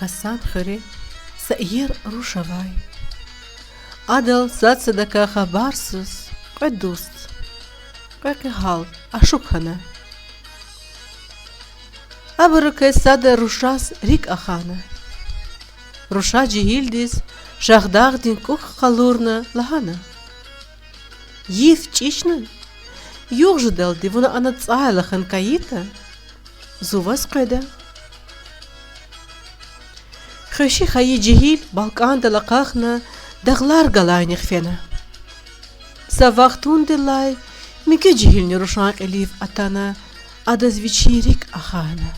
Хасан хыре саир рушавай. Адал сацедака хабарсыз, кой дуст, кой кехал, ашукхана. Абырыкай сада рушас рик ахана. Руша джихилдис шахдагдин кух калурна лахана. Йиф чична, юг ждал дивуна ана цайлахан каита, зувас кайда. خشي خي جهيل بالكان دلقاخنا دغلار قلاين خفينا سافاختون دلاي ميكي جهيل نروشان اليف اتانا ادز ويشيريك اخانا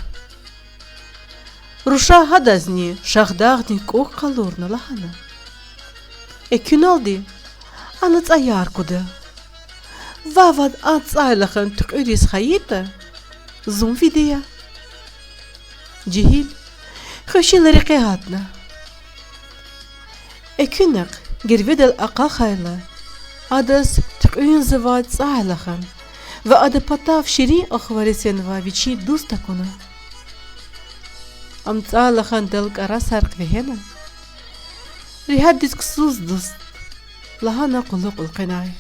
روشا هدزني شاخداغني كوك قالورنا لهانا اكينالدي انا تايار كودا وافاد اتسايلخن تقعديس خييتا زوم فيديا جهيل خشي لرقيهاتنا اكينق جرفيد الأقا خيلا ادس تقعين زواج صاحلخن و اد پتاف شيري اخوارسين و ويشي دوستكونا ام صاحلخن دلق ارا سرق وهنا ريحات ديسك سوز دوست لهانا قلوق القناعي